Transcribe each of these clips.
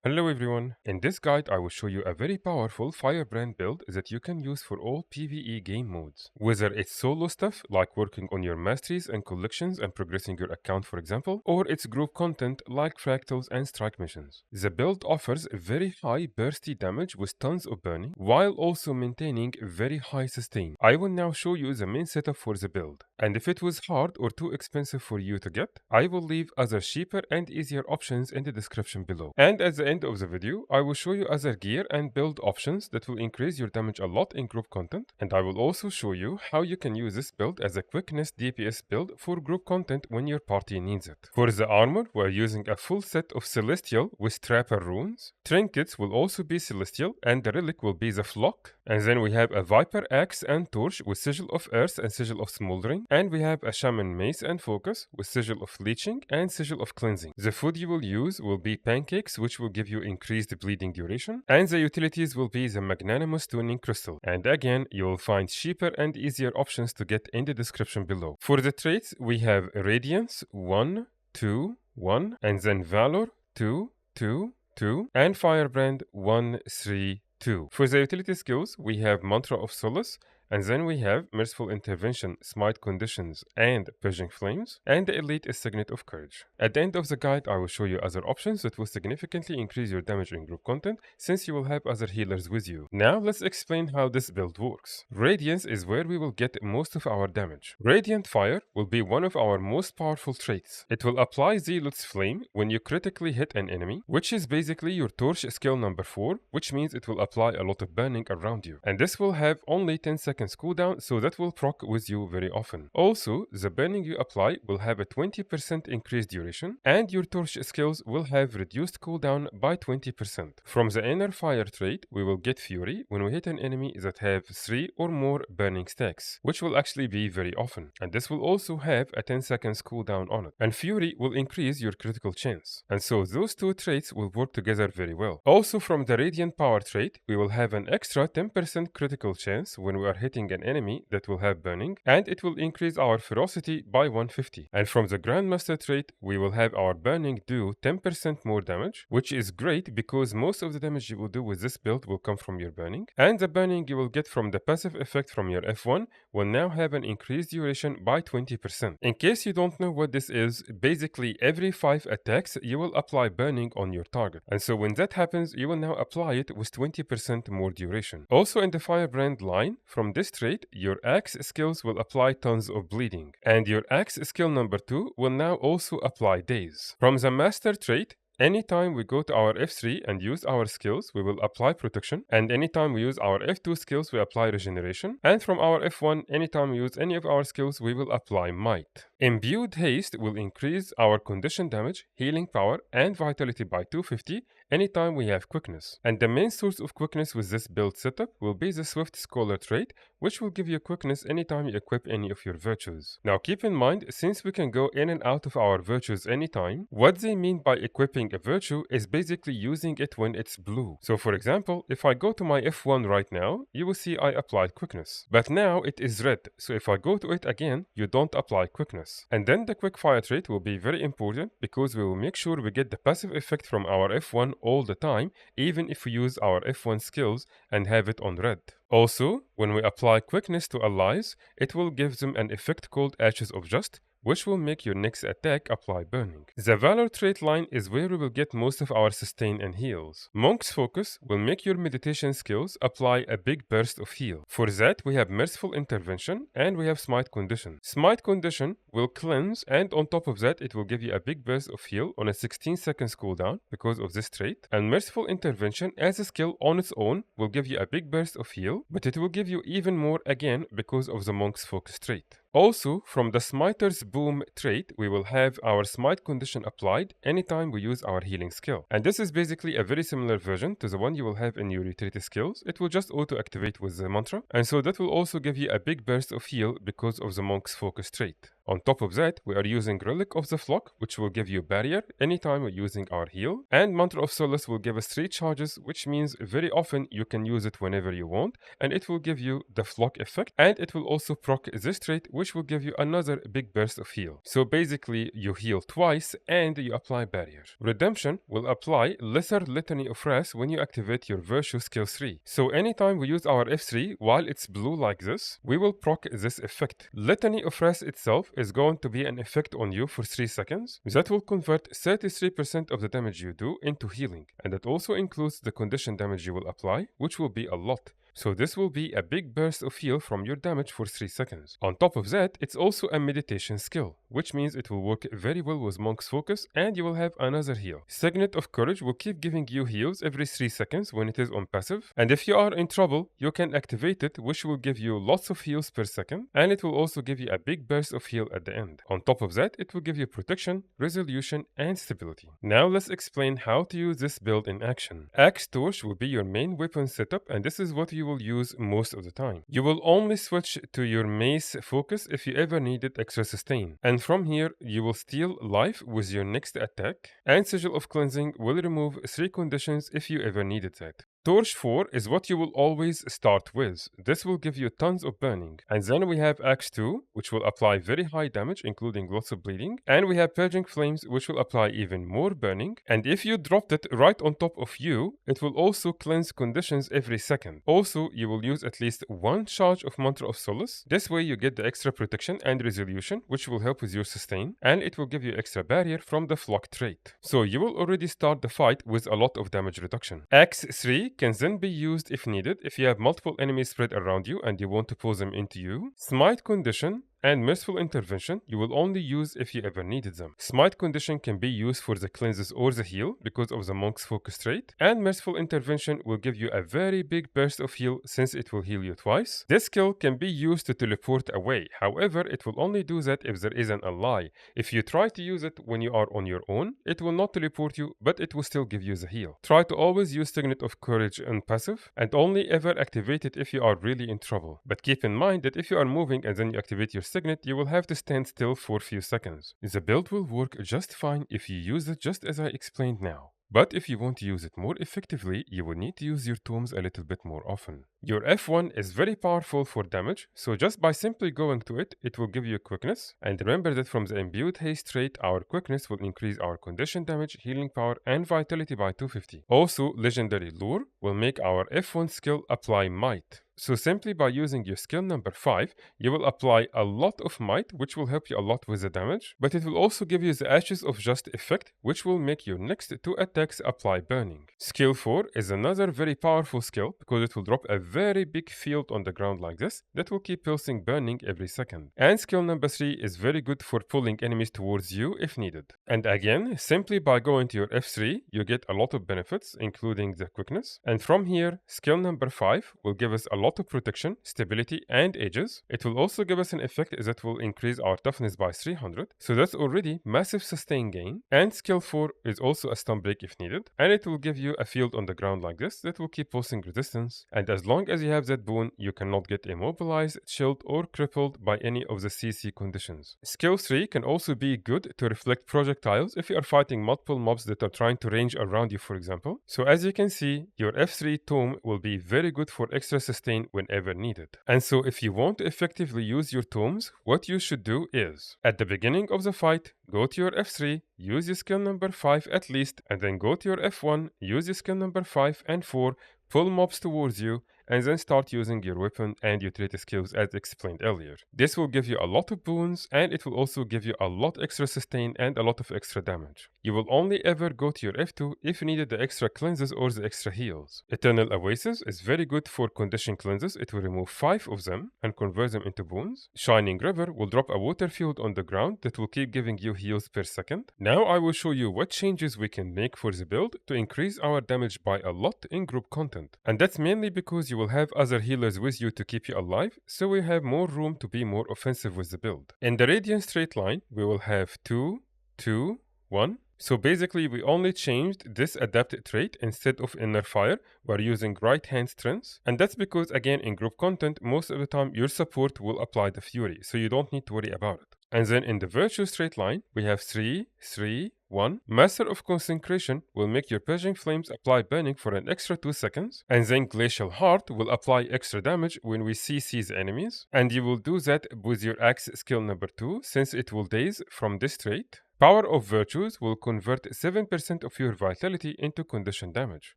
Hello everyone, in this guide I will show you a very powerful Firebrand build that you can use for all PvE game modes. Whether it's solo stuff like working on your masteries and collections and progressing your account for example, or it's group content like fractals and strike missions. The build offers very high bursty damage with tons of burning, while also maintaining very high sustain. I will now show you the main setup for the build, and if it was hard or too expensive for you to get, I will leave other cheaper and easier options in the description below. And at the end of the video, I will show you other gear and build options that will increase your damage a lot in group content, and I will also show you how you can use this build as a Quickness DPS build for group content when your party needs it. For the armor, we are using a full set of Celestial with Trapper runes. Trinkets will also be Celestial, and the relic will be the Flock. And then we have a Viper axe and torch with Sigil of Earth and Sigil of Smoldering, and we have a Shaman mace and focus with Sigil of Leeching and Sigil of Cleansing. The food you will use will be pancakes, which will give you increased bleeding duration, and the utilities will be the Magnanimous Tuning Crystal. And again, you will find cheaper and easier options to get in the description below. For the traits, we have Radiance 1, 2, 1, and then Valor 2, 2, 2, and Firebrand 1, 3, 2. For the utility skills, we have Mantra of Solace, and then we have Merciful Intervention, Smite Conditions, and Purging Flames, and the Elite is Signet of Courage. At the end of the guide, I will show you other options that will significantly increase your damage in group content, since you will have other healers with you. Now let's explain how this build works. Radiance is where we will get most of our damage. Radiant Fire will be one of our most powerful traits. It will apply Zealot's Flame when you critically hit an enemy, which is basically your torch skill number 4, which means it will apply a lot of burning around you. And this will have only 10 seconds cooldown, so that will proc with you very often. Also, the burning you apply will have a 20% increased duration, and your torch skills will have reduced cooldown by 20%. From the inner fire trait, we will get Fury when we hit an enemy that have 3 or more burning stacks, which will actually be very often. And this will also have a 10 seconds cooldown on it. And Fury will increase your critical chance. And so those two traits will work together very well. Also from the Radiant Power trait, we will have an extra 10% critical chance when we are hitting an enemy that will have burning, and it will increase our ferocity by 150. And from the Grandmaster trait, we will have our burning do 10% more damage, which is great because most of the damage you will do with this build will come from your burning, and the burning you will get from the passive effect from your F1 will now have an increased duration by 20%. In case you don't know what this is, basically every 5 attacks you will apply burning on your target, and so when that happens you will now apply it with 20% more duration. Also in the Firebrand line, from this trait, your axe skills will apply tons of bleeding, and your axe skill number 2 will now also apply daze. From the master trait, anytime we go to our F3 and use our skills, we will apply protection, and anytime we use our F2 skills, we apply regeneration, and from our F1, anytime we use any of our skills, we will apply might. Imbued haste will increase our condition damage, healing power, and vitality by 250 anytime we have quickness. And the main source of quickness with this build setup will be the Swift Scholar trait, which will give you quickness anytime you equip any of your virtues. Now keep in mind, since we can go in and out of our virtues anytime, what they mean by equipping a virtue is basically using it when it's blue. So for example, if I go to my F1 right now, you will see I applied quickness. But now it is red, so if I go to it again, you don't apply quickness. And then the quick fire trait will be very important because we will make sure we get the passive effect from our F1 all the time, even if we use our F1 skills and have it on red. Also, when we apply quickness to allies, it will give them an effect called Ashes of Just, which will make your next attack apply burning. The Valor trait line is where we will get most of our sustain and heals. Monk's Focus will make your meditation skills apply a big burst of heal. For that, we have Merciful Intervention and we have Smite Condition. Smite Condition will cleanse, and on top of that, it will give you a big burst of heal on a 16 seconds cooldown because of this trait. And Merciful Intervention as a skill on its own will give you a big burst of heal, but it will give you even more again because of the Monk's Focus trait. Also, from the Smiter's Boom trait, we will have our Smite Condition applied anytime we use our healing skill. And this is basically a very similar version to the one you will have in your utility skills. It will just auto-activate with the mantra, and so that will also give you a big burst of heal because of the Monk's Focus trait. On top of that, we are using Relic of the Flock, which will give you barrier anytime we're using our heal, and Mantra of Solace will give us 3 charges, which means very often you can use it whenever you want, and it will give you the Flock effect, and it will also proc this trait, which will give you another big burst of heal. So basically, you heal twice and you apply barrier. Redemption will apply Lesser Litany of Wrath when you activate your Virtue skill 3. So anytime we use our F3 while it's blue like this, we will proc this effect. Litany of Wrath itself is going to be an effect on you for 3 seconds that will convert 33% of the damage you do into healing, and that also includes the condition damage you will apply, which will be a lot. So this will be a big burst of heal from your damage for 3 seconds. On top of that, it's also a meditation skill, which means it will work very well with Monk's Focus, and you will have another heal. Signet of Courage will keep giving you heals every 3 seconds when it is on passive, and if you are in trouble, you can activate it, which will give you lots of heals per second, and it will also give you a big burst of heal at the end. On top of that, it will give you protection, resolution, and stability. Now let's explain how to use this build in action. Axe Torch will be your main weapon setup, and this is what you will use most of the time. You will only switch to your Mace Focus if you ever needed extra sustain, and from here you will steal life with your next attack, and Sigil of Cleansing will remove 3 conditions if you ever needed that. Torch 4 is what you will always start with. This will give you tons of burning. And then we have Axe 2, which will apply very high damage, including lots of bleeding. And we have Purging Flames, which will apply even more burning. And if you dropped it right on top of you, it will also cleanse conditions every second. Also, you will use at least 1 charge of Mantra of Solace. This way you get the extra protection and resolution, which will help with your sustain. And it will give you extra barrier from the Flock trait. So you will already start the fight with a lot of damage reduction. Axe 3 can then be used if needed if you have multiple enemies spread around you and you want to pull them into you. Smite Condition and Merciful Intervention you will only use if you ever needed them. Smite Condition can be used for the cleanses or the heal because of the Monk's Focus trait, and Merciful Intervention will give you a very big burst of heal since it will heal you twice. This skill can be used to teleport away, however it will only do that if there is an ally. If you try to use it when you are on your own, it will not teleport you, but it will still give you the heal. Try to always use Signet of Courage on passive, and only ever activate it if you are really in trouble. But keep in mind that if you are moving and then you activate your Signet, you will have to stand still for a few seconds. The build will work just fine if you use it just as I explained now. But if you want to use it more effectively, you will need to use your tomes a little bit more often. Your F1 is very powerful for damage, so just by simply going to it, it will give you quickness. And remember that from the imbued haste trait, our quickness will increase our condition damage, healing power, and vitality by 250. Also, legendary lure will make our F1 skill apply might. So simply by using your skill number 5, you will apply a lot of might, which will help you a lot with the damage, but it will also give you the Ashes of Just effect, which will make your next 2 attacks apply burning. Skill 4 is another very powerful skill because it will drop a very big field on the ground like this that will keep pulsing burning every second. And skill number 3 is very good for pulling enemies towards you if needed. And again, simply by going to your F3, you get a lot of benefits, including the quickness. And from here, skill number 5 will give us a lot of protection, stability, and ages. It will also give us an effect that will increase our toughness by 300, so that's already massive sustain gain. And skill 4 is also a stun break if needed, and it will give you a field on the ground like this that will keep pulsing resistance. And as long as you have that boon, you cannot get immobilized, chilled, or crippled by any of the CC conditions. Skill 3 can also be good to reflect projectiles if you are fighting multiple mobs that are trying to range around you, for example. So as you can see, your F3 tome will be very good for extra sustain whenever needed. And so if you want to effectively use your tomes, what you should do is, at the beginning of the fight, go to your F3, use your skill number 5 at least, and then go to your F1, use your skill number 5 and 4, pull mobs towards you, and then start using your weapon and your trait skills as explained earlier. This will give you a lot of boons, and it will also give you a lot extra sustain and a lot of extra damage. You will only ever go to your F2 if you needed the extra cleanses or the extra heals. Eternal Oasis is very good for condition cleanses. It will remove 5 of them and convert them into boons. Shining River will drop a water field on the ground that will keep giving you heals per second. Now I will show you what changes we can make for the build to increase our damage by a lot in group content. And that's mainly because you will have other healers with you to keep you alive, so we have more room to be more offensive with the build. In the Radiant straight line, we will have 2, 2, 1. So basically we only changed this adapted trait. Instead of Inner Fire, we're using Right Hand Strength. And that's because again in group content, most of the time your support will apply the Fury, so you don't need to worry about it. And then in the virtue straight line, we have 3, 3, 1. Master of Consecration will make your Purging Flames apply burning for an extra 2 seconds, and then Glacial Heart will apply extra damage when we CC the enemies, and you will do that with your axe skill number 2 since it will daze from this trait. Power of Virtues will convert 7% of your vitality into condition damage,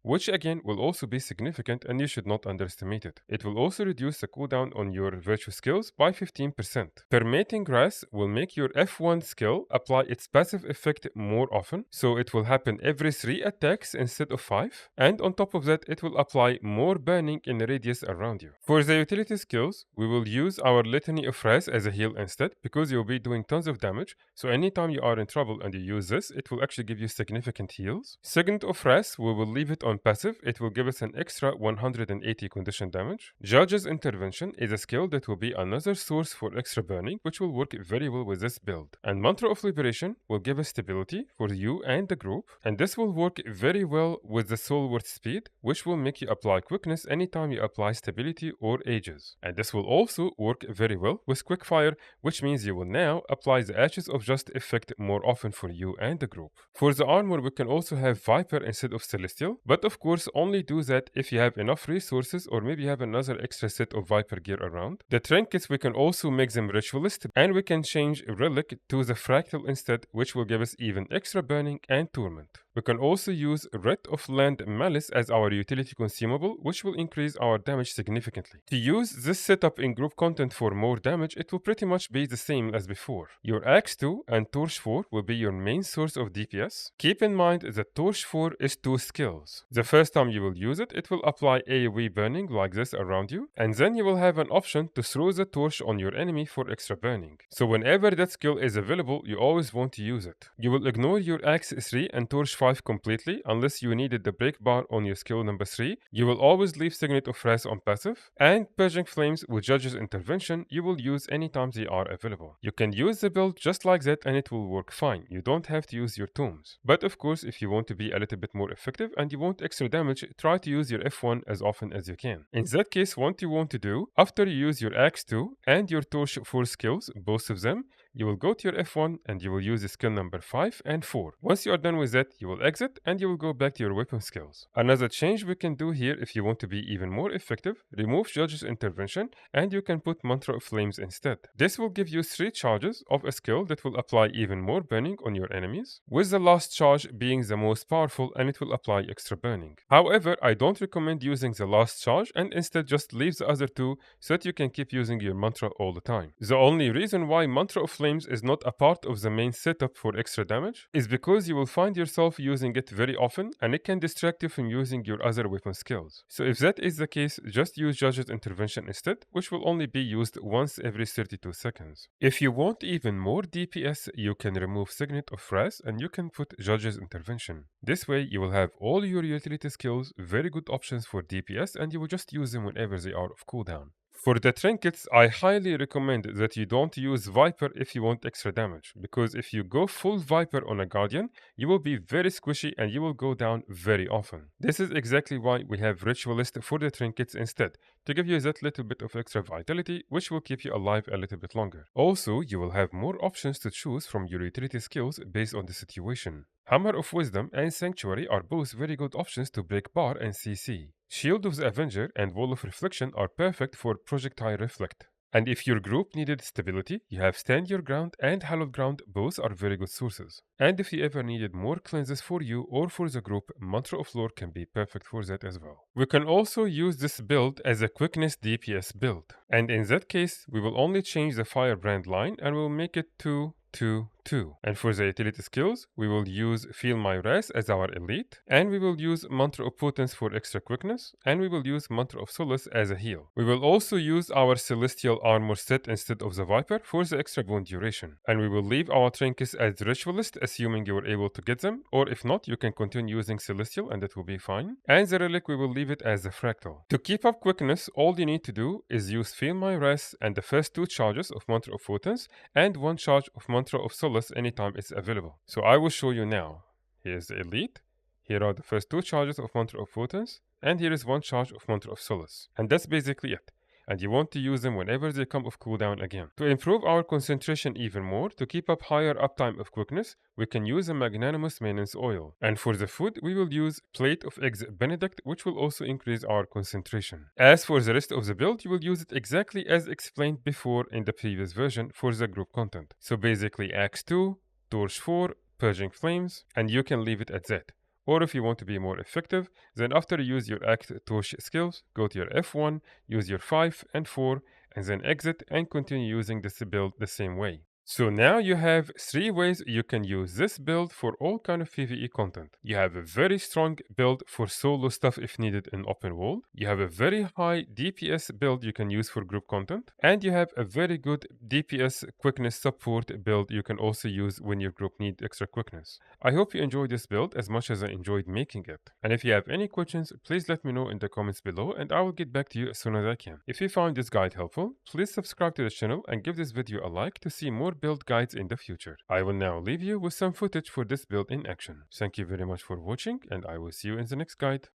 which again will also be significant and you should not underestimate it. It will also reduce the cooldown on your virtue skills by 15%. Permeating Grass will make your F1 skill apply its passive effect more often, so it will happen every 3 attacks instead of 5, and on top of that it will apply more burning in the radius around you. For the utility skills, we will use our Litany of Wrath as a heal instead, because you'll be doing tons of damage, so anytime you are in trouble and you use this, it will actually give you significant heals. Signet of Wrath, we will leave it on passive. It will give us an extra 180 condition damage. Judge's Intervention is a skill that will be another source for extra burning, which will work very well with this build. And Mantra of Liberation will give us stability for you and the group, and this will work very well with the Soulward Speed, which will make you apply quickness anytime you apply stability or ages. And this will also work very well with Quickfire, which means you will now apply the Ashes of Just effect more often for you and the group. For the armor, we can also have Viper instead of Celestial, but of course only do that if you have enough resources or maybe you have another extra set of Viper gear around. The trinkets, we can also make them Ritualist, and we can change Relic to the Fractal instead, which will give us even extra burning and Torment. We can also use Writ of Land Malice as our utility consumable, which will increase our damage significantly. To use this setup in group content for more damage, it will pretty much be the same as before. Your Axe 2 and Torch 4 will be your main source of DPS. Keep in mind that Torch 4 is 2 skills. The first time you will use it, it will apply AoE burning like this around you, and then you will have an option to throw the torch on your enemy for extra burning. So whenever that skill is available, you always want to use it. You will ignore your Axe 3 and Torch 5 completely unless you needed the break bar on your skill number 3. You will always leave Signet of Wrath on passive, and Purging Flames with Judge's Intervention you will use anytime they are available. You can use the build just like that and it will work fine. You don't have to use your tombs. But of course, if you want to be a little bit more effective and you want extra damage, try to use your F1 as often as you can. In that case, what you want to do, after you use your Axe 2 and your Torch 4 skills, both of them, you will go to your F1 and you will use the skill number 5 and 4. Once you are done with that, you will exit and you will go back to your weapon skills. Another change we can do here if you want to be even more effective, remove Judge's Intervention and you can put Mantra of Flames instead. This will give you 3 charges of a skill that will apply even more burning on your enemies, with the last charge being the most powerful and it will apply extra burning. However, I don't recommend using the last charge and instead just leave the other 2 so that you can keep using your mantra all the time. The only reason why Mantra of Flames is not a part of the main setup for extra damage is because you will find yourself using it very often and it can distract you from using your other weapon skills. So if that is the case, just use Judge's Intervention instead, which will only be used once every 32 seconds. If you want even more DPS, you can remove Signet of Wrath and you can put Judge's Intervention. This way you will have all your utility skills, very good options for DPS, and you will just use them whenever they are of cooldown. For the trinkets, I highly recommend that you don't use Viper if you want extra damage, because if you go full Viper on a Guardian, you will be very squishy and you will go down very often. This is exactly why we have Ritualist for the trinkets instead, to give you that little bit of extra vitality, which will keep you alive a little bit longer. Also, you will have more options to choose from your utility skills based on the situation. Hammer of Wisdom and Sanctuary are both very good options to break bar and CC. Shield of the Avenger and Wall of Reflection are perfect for Projectile Reflect. And if your group needed stability, you have Stand Your Ground and Hallowed Ground, both are very good sources. And if you ever needed more cleanses for you or for the group, Mantra of Lore can be perfect for that as well. We can also use this build as a Quickness DPS build. And in that case, we will only change the Firebrand line and we'll make it 2, 2, 2. And for the utility skills, we will use Feel My Wrath as our elite, and we will use Mantra of Potence for extra quickness, and we will use Mantra of Solace as a heal. We will also use our Celestial Armor set instead of the Viper for the extra wound duration. And we will leave our trinkets as Ritualist, assuming you were able to get them, or if not, you can continue using Celestial and that will be fine. And the Relic, we will leave it as the Fractal. To keep up quickness, all you need to do is use Feel My Wrath and the first 2 charges of Mantra of Potence, and 1 charge of Mantra of Solace anytime it's available. So I will show you now. Here's the elite. Here are the first 2 charges of Mantra of Potence, and here is 1 charge of Mantra of Solace. And that's basically it. and you want to use them whenever they come off cooldown again. To improve our concentration even more, to keep up higher uptime of quickness, we can use a magnanimous maintenance oil. And for the food, we will use plate of eggs Benedict, which will also increase our concentration. As for the rest of the build, you will use it exactly as explained before in the previous version for the group content. So basically Axe 2, Torch 4, Purging Flames, and you can leave it at that. Or if you want to be more effective, then after you use your Act Torch skills, go to your F1, use your 5 and 4, and then exit and continue using this build the same way. So now you have 3 ways you can use this build for all kind of PvE content. You have a very strong build for solo stuff if needed in open world. You have a very high DPS build you can use for group content. And you have a very good DPS quickness support build you can also use when your group need extra quickness. I hope you enjoyed this build as much as I enjoyed making it. And if you have any questions, please let me know in the comments below and I will get back to you as soon as I can. If you found this guide helpful, please subscribe to the channel and give this video a like to see more build guides in the future. I will now leave you with some footage for this build in action. Thank you very much for watching and I will see you in the next guide.